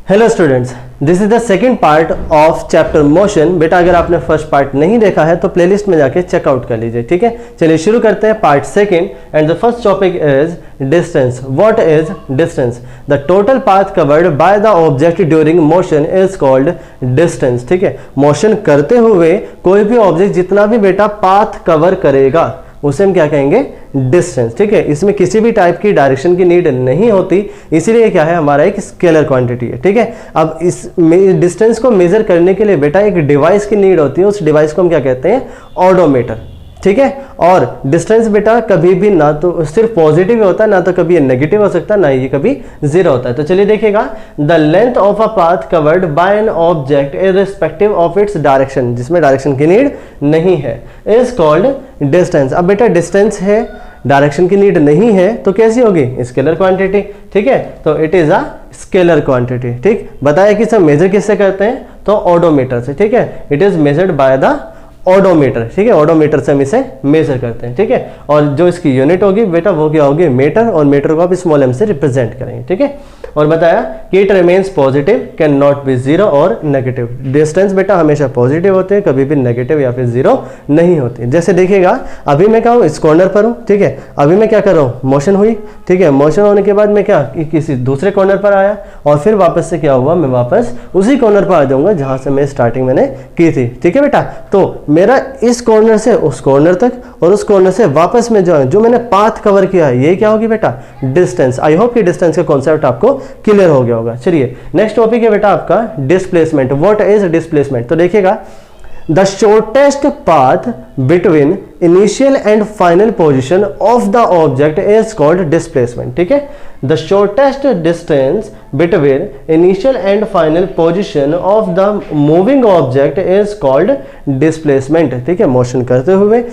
Hello students, this is the second part of chapter motion. बेटा अगर आपने first part नहीं देखा है तो प्लेलिस्ट में जाके चेकआउट कर लीजिए, ठीक है। चलिए शुरू करते हैं part second and the first topic is distance. What is distance? The total path covered by the object during motion is called distance, ठीक है। मोशन करते हुए कोई भी ऑब्जेक्ट जितना भी बेटा पाथ कवर करेगा उसे हम क्या कहेंगे? डिस्टेंस, ठीक है। इसमें किसी भी टाइप की डायरेक्शन की नीड नहीं होती, इसीलिए क्या है, हमारा एक स्केलर क्वांटिटी है, ठीक है। अब इस डिस्टेंस को मेजर करने के लिए बेटा एक डिवाइस की नीड होती है, उस डिवाइस को हम क्या कहते हैं? ऑडोमीटर, ठीक है। और डिस्टेंस बेटा कभी भी ना तो सिर्फ पॉजिटिव होता है, ना तो कभी नेगेटिव हो सकता है, ना ये कभी जीरो होता है। तो चलिए देखिएगा, the length of a path covered bye an object irrespective of its direction, जिसमें डायरेक्शन की नीड नहीं है, इज कॉल्ड डिस्टेंस। अब बेटा डिस्टेंस है, डायरेक्शन की नीड नहीं है, तो कैसी होगी? स्केलर क्वांटिटी, ठीक है। तो it is a scalar quantity, ठीक। बताया कि सब मेजर किससे करते हैं? तो ऑडोमीटर से, ठीक है। It is measured by the odometer, ठीक है। ऑडोमीटर से हम इसे मेजर करते हैं, ठीक है। और जो इसकी यूनिट होगी बेटा वो क्या होगी? मीटर, और मीटर को आप स्मॉल एम से रिप्रेजेंट करेंगे, ठीक है। और बताया कि it remains positive, can not be zero और नेगेटिव। डिस्टेंस बेटा हमेशा पॉजिटिव होते हैं, कभी भी नेगेटिव या फिर जीरो नहीं होती। जैसे देखिएगा, अभी मैं क्या हूँ? इस कॉर्नर पर हूँ, ठीक है। अभी मैं क्या कर रहा हूँ? मोशन हुई, ठीक है। मोशन होने के बाद मैं क्या किसी दूसरे कॉर्नर पर आया, और फिर वापस से क्या हुआ? मैं वापस उसी कॉर्नर पर आ जाऊंगा जहां से मैं स्टार्टिंग मैंने की थी, ठीक है बेटा। तो मेरा इस कॉर्नर से उस कॉर्नर तक और उस कॉर्नर से वापस में जो मैंने पाथ कवर किया है, ये क्या होगी बेटा? डिस्टेंस। आई होप कि डिस्टेंस का कॉन्सेप्ट आपको क्लियर हो गया होगा। चलिए नेक्स्ट टॉपिक है बेटा आपका डिस्प्लेसमेंट। What is displacement? तो देखिएगा, the shortest path between initial and final position of the object is called displacement, ठीक है। The shortest distance between initial and final position of the moving object is called displacement, ठीक है। Motion करते हुए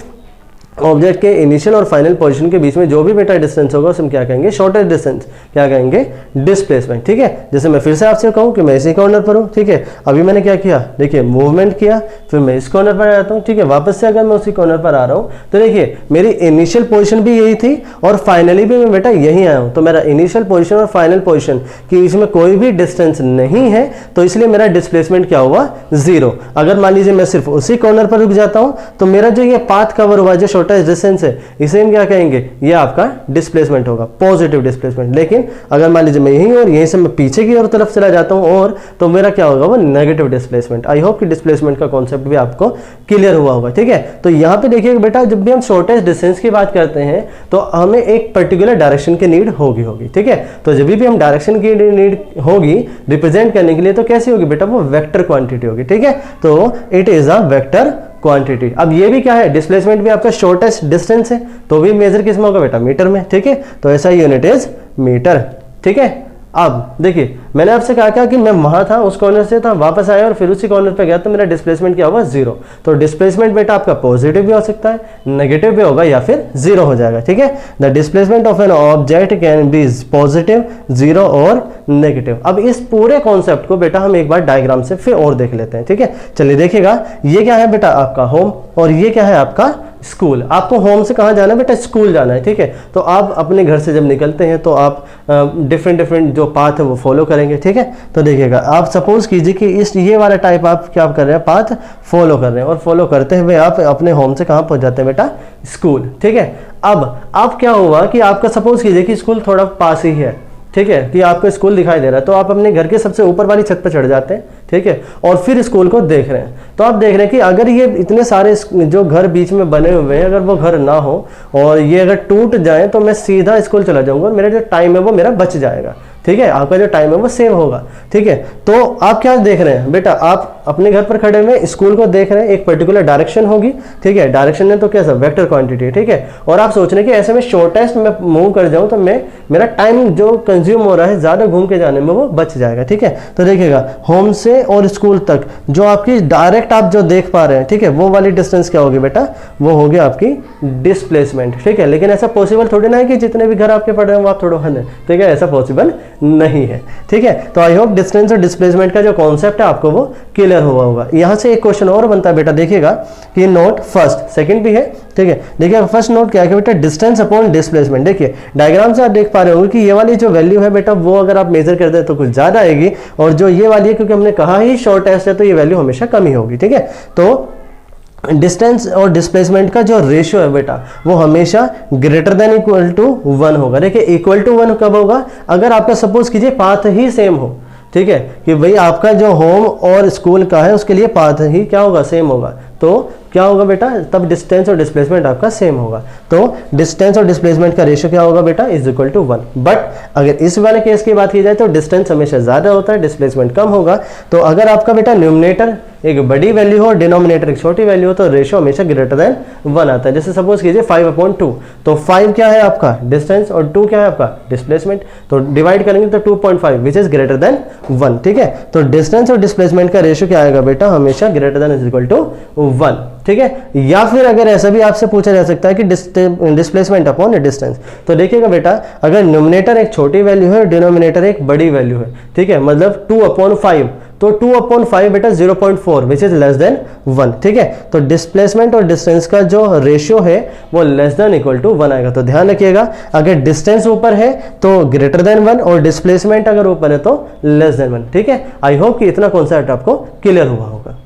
object के initial और final position के बीच में जो भी बेटा डिस्टेंस होगा उसे हम क्या कहेंगे? शॉर्टेस्ट डिस्टेंस, क्या कहेंगे? डिस्प्लेसमेंट, ठीक है। जैसे मैं फिर से आपसे कहूँ कि मैं इसी कॉर्नर पर हूँ, ठीक है। अभी मैंने क्या किया? देखिए मूवमेंट किया, फिर मैं इस कॉर्नर पर आ जाता हूँ, ठीक है। वापस से अगर मैं उसी कॉर्नर पर आ रहा हूँ तो देखिए मेरी इनिशियल पोजिशन भी यही थी और फाइनली भी मैं बेटा यहीं आया हूँ। तो मेरा इनिशियल पोजिशन और फाइनल पोजिशन के बीच में कोई भी डिस्टेंस नहीं है, तो इसलिए मेरा डिस्प्लेसमेंट क्या हुआ? जीरो। अगर मान लीजिए मैं सिर्फ उसी कॉर्नर पर रुक जाता हूँ तो मेरा जो ये पाथ कवर हुआ, जो शॉर्टेस्ट डिस्टेंस है, इसे हम क्या कहेंगे? ये आपका डिस्प्लेसमेंट होगा, पॉजिटिव डिस्प्लेसमेंट। लेकिन अगर मान लीजिए मैं यहीं और यहीं से मैं पीछे की ओर तरफ चला जाता हूं और तो मेरा क्या होगा? वो नेगेटिव डिस्प्लेसमेंट। आई होप कि डिस्प्लेसमेंट का कॉन्सेप्ट भी आपको क्लियर हुआ होगा, ठीक है। तो यहाँ पे देखिए बेटा, जब भी हम शॉर्टेस्ट डिस्टेंस की बात करते हैं तो हमें एक पर्टिकुलर डायरेक्शन की नीड होगी, ठीक है। तो जब भी हम डायरेक्शन की नीड होगी रिप्रेजेंट करने के लिए, तो कैसी होगी बेटा? वो वेक्टर क्वांटिटी होगी, ठीक है। तो it is a vector quantity. अब ये भी क्या है? डिस्प्लेसमेंट भी आपका शॉर्टेस्ट डिस्टेंस है, तो भी मेजर किस में होगा बेटा? मीटर में, ठीक है। तो ऐसा यूनिट इज मीटर, ठीक है। अब देखिए मैंने आपसे कहा कि मैं वहां था, उस कॉर्नर से था, वापस आया और फिर उसी कॉर्नर पे गया, तो मेरा डिस्प्लेसमेंट क्या हुआ? जीरो। तो डिस्प्लेसमेंट बेटा आपका पॉजिटिव भी हो सकता है, नेगेटिव भी होगा, या फिर जीरो हो जाएगा, ठीक है। The displacement of an object can be positive, zero और नेगेटिव। अब इस पूरे कॉन्सेप्ट को बेटा हम एक बार डायग्राम से फिर और देख लेते हैं, ठीक है। चलिए देखिएगा, ये क्या है बेटा? आपका होम, और ये क्या है? आपका स्कूल। आपको होम से कहाँ जाना है बेटा? स्कूल जाना है, ठीक है। तो आप अपने घर से जब निकलते हैं तो आप डिफरेंट जो पाथ है वो फॉलो करेंगे, ठीक है। तो देखिएगा, आप सपोज कीजिए कि ये वाला टाइप आप क्या कर रहे हैं? पाथ फॉलो कर रहे हैं, और फॉलो करते हुए आप अपने होम से कहाँ पहुंच जाते हैं बेटा? स्कूल, ठीक है। अब क्या हुआ कि आपका सपोज कीजिए कि स्कूल थोड़ा पास ही है, ठीक है, कि आपको स्कूल दिखाई दे रहा है, तो आप अपने घर के सबसे ऊपर वाली छत पर चढ़ जाते हैं, ठीक है, और फिर स्कूल को देख रहे हैं। तो आप देख रहे हैं कि अगर ये इतने सारे जो घर बीच में बने हुए हैं, अगर वो घर ना हो और ये अगर टूट जाए तो मैं सीधा स्कूल चला जाऊंगा और मेरा जो टाइम है वो मेरा बच जाएगा, ठीक है। आपका जो टाइम है वो सेव होगा, ठीक है। तो आप क्या देख रहे हैं बेटा? आप अपने घर पर खड़े हुए स्कूल को देख रहे हैं, एक पर्टिकुलर डायरेक्शन होगी, ठीक है। डायरेक्शन है तो कैसा? वेक्टर क्वांटिटी, ठीक है। और आप सोच रहे हैं कि ऐसे में शॉर्टेस्ट में मूव कर जाऊं तो मेरा टाइम जो कंज्यूम हो रहा है ज्यादा घूम के जाने में वो बच जाएगा, ठीक है। तो देखिएगा, होम से और स्कूल तक जो आपकी डायरेक्ट आप जो देख पा रहे हैं, ठीक है, वो वाली डिस्टेंस क्या होगी बेटा? वो होगी आपकी डिस्प्लेसमेंट, ठीक है। लेकिन ऐसा पॉसिबल थोड़ी ना है कि जितने भी घर आपके पड़ रहे हैं वो आप थोड़ा हन, ठीक है। ऐसा पॉसिबल नहीं है, ठीक है। तो आई होप डिस्टेंस और डिस्प्लेसमेंट का जो कॉन्सेप्ट है आपको वो क्लियर क्लियर हुआ होगा। यहाँ से एक क्वेश्चन और बनता है बेटा, देखिएगा कि नोट फर्स्ट, सेकंड भी है, ठीक है। देखिए फर्स्ट नोट क्या है बेटा, डिस्टेंस अपॉन डिस्प्लेसमेंट। देखिए डायग्राम से आप देख पा रहे होंगे कि ये वाली जो वैल्यू है बेटा वो अगर आप मेजर कर दें तो कुछ ज़्यादा आएगी, और जो ये वाली है क्योंकि हमने कहा ही शॉर्टेस्ट है तो ये वैल्यू हमेशा कम ही होगी, ठीक है। तो डिस्टेंस और डिस्प्लेसमेंट का जो रेशियो है बेटा वो हमेशा ग्रेटर देन इक्वल टू 1 होगा। देखिए इक्वल टू 1 कब होगा, अगर आपका सपोज कीजिए पाथ ही सेम हो, ठीक है, कि भाई आपका जो होम और स्कूल का है उसके लिए पाथ ही क्या होगा, सेम होगा, तो क्या होगा बेटा, तब डिस्टेंस और डिस्प्लेसमेंट आपका सेम होगा। तो डिस्टेंस और डिस्प्लेसमेंट का रेशियो क्या होगा बेटा, इज इक्वल टू 1। बट अगर इस वाले केस की बात की जाए तो डिस्टेंस हमेशा ज़्यादा होता है, डिस्प्लेसमेंट कम होगा। तो अगर आपका बेटा न्यूमरेटर एक बड़ी वैल्यू हो और डिनोमिनेटर एक छोटी वैल्यू हो तो रेशियो हमेशा ग्रेटर देन 1 आता है। जैसे सपोज कीजिए 5/2, तो 5 क्या है आपका डिस्टेंस और 2 क्या है आपका डिस्प्लेसमेंट, तो डिवाइड करेंगे तो 2.5 विच इज ग्रेटर देन 1, ठीक है। तो डिस्टेंस और डिस्प्लेसमेंट का रेशियो क्या आएगा बेटा, हमेशा greater than is equal to 1, ठीक है। या फिर अगर ऐसा भी आपसे पूछा जा सकता है कि डिस्प्लेसमेंट अपॉन डिस्टेंस, तो देखिएगा बेटा अगर न्यूमरेटर एक छोटी वैल्यू है और डिनोमिनेटर एक बड़ी वैल्यू है, ठीक है, मतलब 2/5, तो 2/5 बेटा 0.4 विच इज लेस देन 1, ठीक है। तो डिस्प्लेसमेंट और डिस्टेंस का जो रेशियो है वो लेस देन इक्वल टू 1 आएगा। तो ध्यान रखिएगा अगर डिस्टेंस ऊपर है तो ग्रेटर देन 1 और डिस्प्लेसमेंट अगर ऊपर है तो लेस देन 1, ठीक है। आई होप कि इतना कॉन्सेप्ट आपको क्लियर हुआ होगा।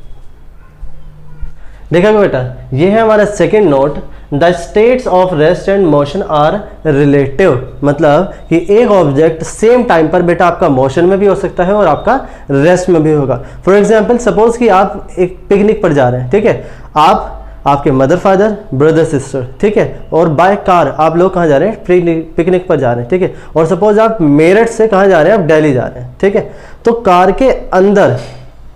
देखा बेटा ये है हमारा second note, the states of rest and motion are relative, मतलब कि एक ऑब्जेक्ट सेम टाइम पर बेटा आपका मोशन में भी हो सकता है और आपका रेस्ट में भी होगा। फॉर एग्जांपल सपोज कि आप एक पिकनिक पर जा रहे हैं, ठीक है, आपके मदर फादर ब्रदर सिस्टर, ठीक है, और बाय कार आप लोग कहाँ जा रहे हैं, पिकनिक पर जा रहे हैं, ठीक है। और सपोज आप मेरठ से कहाँ जा रहे हैं, आप दिल्ली जा रहे हैं, ठीक है। तो कार के अंदर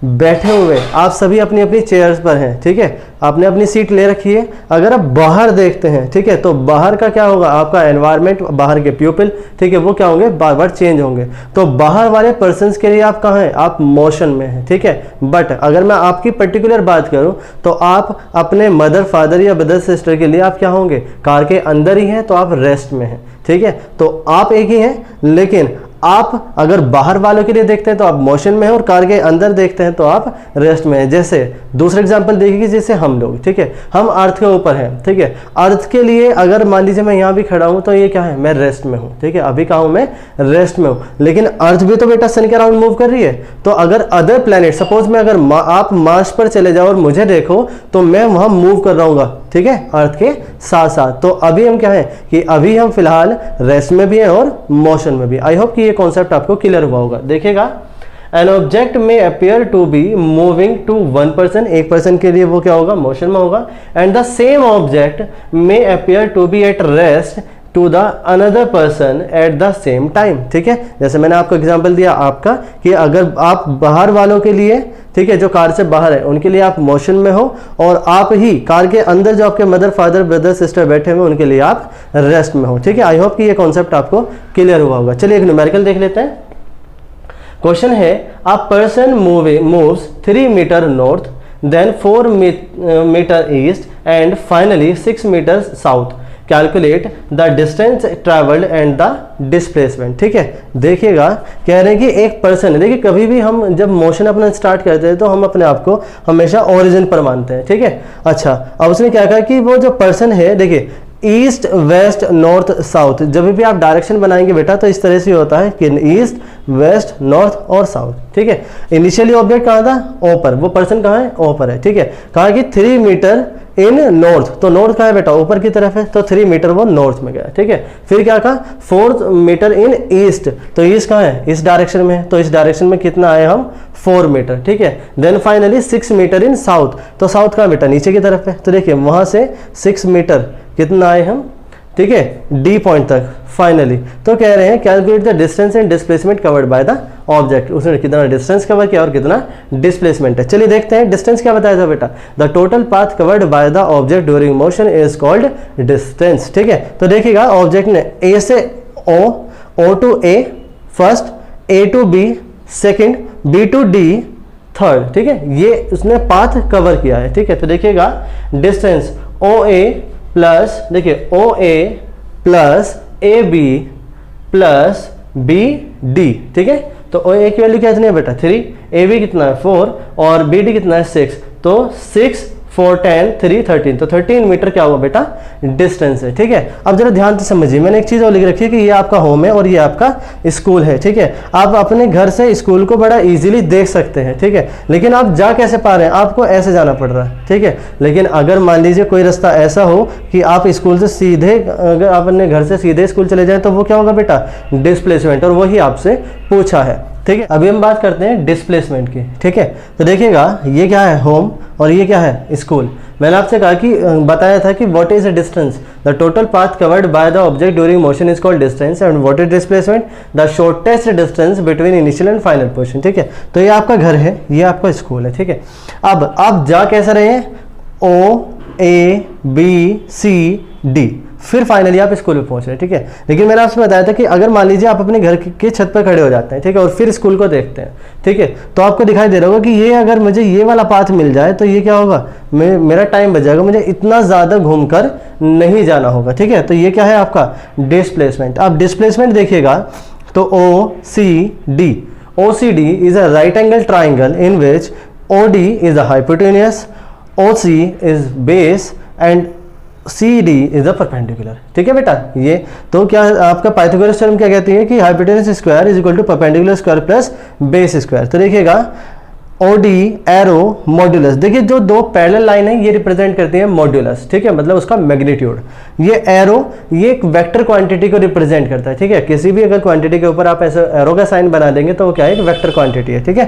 बैठे हुए आप सभी अपनी अपनी चेयर्स पर हैं, ठीक है, आपने अपनी सीट ले रखी है। अगर आप बाहर देखते हैं, ठीक है, तो बाहर का क्या होगा, आपका एनवायरनमेंट, बाहर के पीपल, ठीक है, वो क्या होंगे, बार बार चेंज होंगे। तो बाहर वाले पर्सन्स के लिए आप कहाँ हैं, आप मोशन में हैं, ठीक है। बट अगर मैं आपकी पर्टिकुलर बात करूं तो आप अपने मदर फादर या ब्रदर सिस्टर के लिए आप क्या होंगे, कार के अंदर ही हैं, तो आप रेस्ट में हैं, ठीक है। तो आप एक ही हैं, लेकिन आप अगर बाहर वालों के लिए देखते हैं तो आप मोशन में हैं और कार के अंदर देखते हैं तो आप रेस्ट में हैं। जैसे दूसरा एग्जांपल देखिए, जैसे हम लोग, ठीक है, हम अर्थ के ऊपर हैं, ठीक है, अर्थ के लिए अगर मान लीजिए मैं यहाँ भी खड़ा हूँ तो ये क्या है, मैं रेस्ट में हूँ, ठीक है, अभी कहाँ हूँ, मैं रेस्ट में हूँ। लेकिन अर्थ भी तो बेटा सन के अराउंड मूव कर रही है। तो अगर अदर प्लेनेट, सपोज में अगर आप मार्स पर चले जाओ और मुझे देखो तो मैं वहाँ मूव कर रहा हूँ, ठीक है, अर्थ के साथ साथ। तो अभी हम क्या है कि अभी हम फिलहाल रेस्ट में भी हैं और मोशन में भी। आई होप कि ये कॉन्सेप्ट आपको क्लियर हुआ होगा। देखिएगा an object may appear to be moving to one person, एक पर्सन के लिए वो क्या होगा, मोशन में होगा। And the same object may appear to be at rest to the another person at the same time, ठीक है। जैसे मैंने आपको एग्जांपल दिया आपका कि अगर आप बाहर वालों के लिए, ठीक है, जो कार से बाहर है उनके लिए आप मोशन में हो, और आप ही कार के अंदर जो आपके मदर फादर ब्रदर सिस्टर बैठे हुए उनके लिए आप रेस्ट में हो, ठीक है। आई होप कि ये कॉन्सेप्ट आपको क्लियर हुआ होगा। चलिए एक न्यूमेरिकल देख लेते हैं। क्वेश्चन है a person moves 3 metre north, then 4 metre east and finally 6 metre south, calculate the distance travelled and the displacement, ठीक है। देखिएगा कह रहे हैं कि एक पर्सन है, देखिए कभी भी हम जब मोशन अपना स्टार्ट करते हैं तो हम अपने आप को हमेशा ओरिजिन पर मानते हैं, ठीक है। अच्छा अब उसने क्या कहा कि वो जो पर्सन है, देखिए ईस्ट वेस्ट नॉर्थ साउथ, जब भी आप डायरेक्शन बनाएंगे बेटा तो इस तरह से होता है कि ईस्ट वेस्ट नॉर्थ और साउथ, ठीक है। इनिशियली ऑब्जेक्ट कहाँ था, ओ पर, वो पर्सन कहाँ है, ओ पर है, ठीक है। कहा कि 3 मीटर इन नॉर्थ, तो नॉर्थ कहाँ है बेटा, ऊपर की तरफ है, तो 3 मीटर वो नॉर्थ में गया, ठीक है। फिर क्या कहा 4 मीटर इन ईस्ट, तो ईस्ट कहाँ है, इस डायरेक्शन में है, तो इस डायरेक्शन में कितना आए हम 4 मीटर, ठीक है। देन फाइनली 6 मीटर इन साउथ, तो साउथ कहाँ बेटा, नीचे की तरफ है, तो देखिए वहां से 6 मीटर कितना आए हम, ठीक है, डी पॉइंट तक फाइनली। तो कह रहे हैं calculate the distance and displacement covered by the object, उसने कितना डिस्टेंस कवर किया और कितना डिस्प्लेसमेंट है। चलिए देखते हैं डिस्टेंस क्या बताया था बेटा, the total path covered by the object during motion is called distance, ठीक है। तो देखिएगा ऑब्जेक्ट ने ए से O to A first, A to B second, B to D third, ठीक है, ये उसने पाथ कवर किया है, ठीक है। तो देखिएगा डिस्टेंस ओ ए प्लस, देखिए O A plus A B plus B D, ठीक है, तो ए की वैल्यू कितनी है बेटा 3, ए बी कितना है 4 और बी डी कितना है 6, तो 6 4 10 3 13, तो 13 मीटर क्या हुआ बेटा डिस्टेंस है। ठीक है, अब जरा ध्यान से समझिए, मैंने एक चीज़ और लिख रखी है कि ये आपका होम है और ये आपका स्कूल है। ठीक है, आप अपने घर से स्कूल को बड़ा इजीली देख सकते हैं। ठीक है, लेकिन आप जा कैसे पा रहे हैं, आपको ऐसे जाना पड़ रहा है। ठीक है, लेकिन अगर मान लीजिए कोई रास्ता ऐसा हो कि आप स्कूल से सीधे, अगर आप अपने घर से सीधे स्कूल चले जाएं तो वो क्या होगा बेटा डिस्प्लेसमेंट, और वही आपसे पूछा है। ठीक है, अभी हम बात करते हैं डिस्प्लेसमेंट की। ठीक है, तो देखिएगा ये क्या है होम और ये क्या है स्कूल। मैंने आपसे कहा कि बताया था कि what is the distance, the total path covered by the object during motion is called distance, and what is displacement, the shortest distance between initial and final position. ठीक है, तो ये आपका घर है, ये आपका स्कूल है। ठीक है, अब आप जा कैसे रहे हैं, ओ ए बी सी डी, फिर फाइनली आप स्कूल में पहुंच रहे हैं। ठीक है, लेकिन मैंने आपसे बताया था कि अगर मान लीजिए आप अपने घर के छत पर खड़े हो जाते हैं, ठीक है, और फिर स्कूल को देखते हैं, ठीक है, तो आपको दिखाई दे रहा होगा कि ये अगर मुझे ये वाला पाथ मिल जाए तो ये क्या होगा, मेरा टाइम बच जाएगा, मुझे इतना ज़्यादा घूमकर नहीं जाना होगा। ठीक है, तो ये क्या है आपका डिस्प्लेसमेंट। आप डिस्प्लेसमेंट देखिएगा तो O C D is a right angle triangle in which O D is a hypotenuse, O C is base and C D is a perpendicular. ठीक है बेटा, ये तो क्या आपका पाइथागोरस थ्योरम क्या कहती है कि hypotenuse square is equal to perpendicular square plus base square. तो देखिएगा ओडी एरो मॉड्यूलस, देखिए जो दो पैरेलल लाइन है ये रिप्रेजेंट करती है मॉड्यूलस। ठीक है, मतलब उसका मैग्नीट्यूड। ये एरो ये एक वेक्टर क्वांटिटी को रिप्रेजेंट करता है। ठीक है, किसी भी अगर क्वांटिटी के ऊपर आप ऐसे एरो का साइन बना देंगे तो वो क्या है, एक वेक्टर क्वांटिटी है। ठीक है,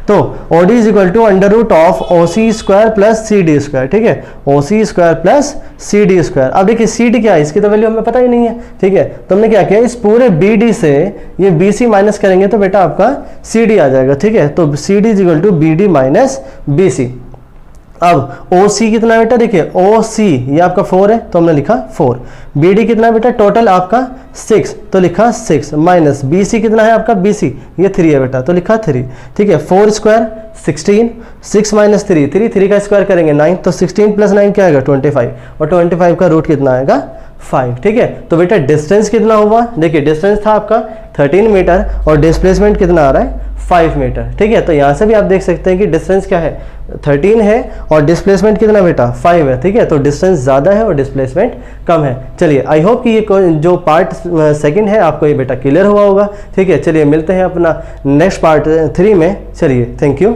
तो OD is equal to under root of O C square plus C D square. ठीक है, O C square plus C D square. अब देखिए सी डी क्या है, इसकी तो वैल्यू हमें पता ही नहीं है। ठीक है, तो हमने क्या किया, इस पूरे बी डी से ये बी सी माइनस करेंगे तो बेटा आपका सी डी आ जाएगा। ठीक है, तो C D is equal to B D minus B C. अब ओ सी कितना बेटा, देखिए ओ सी ये आपका 4 है तो हमने लिखा 4, बी डी कितना बेटा टोटल आपका 6 तो लिखा 6, माइनस बी सी कितना है आपका बी सी ये 3 है बेटा तो लिखा 3। ठीक है, 4 स्क्वायर 16, 6 माइनस 3 का स्क्वायर करेंगे 9, तो 16 प्लस 9 क्या आएगा 25, और 25 का रूट कितना आएगा 5। ठीक है, तो बेटा डिस्टेंस कितना हुआ, देखिए डिस्टेंस था आपका 13 मीटर और डिस्प्लेसमेंट कितना आ रहा है 5 मीटर। ठीक है, तो यहाँ से भी आप देख सकते हैं कि डिस्टेंस क्या है 13 है और डिस्प्लेसमेंट कितना बेटा 5 है। ठीक है, तो डिस्टेंस ज़्यादा है और डिस्प्लेसमेंट कम है। चलिए आई होप कि ये जो पार्ट सेकंड है आपको ये बेटा क्लियर हुआ होगा। ठीक है, चलिए मिलते हैं अपना नेक्स्ट पार्ट 3 में। चलिए थैंक यू।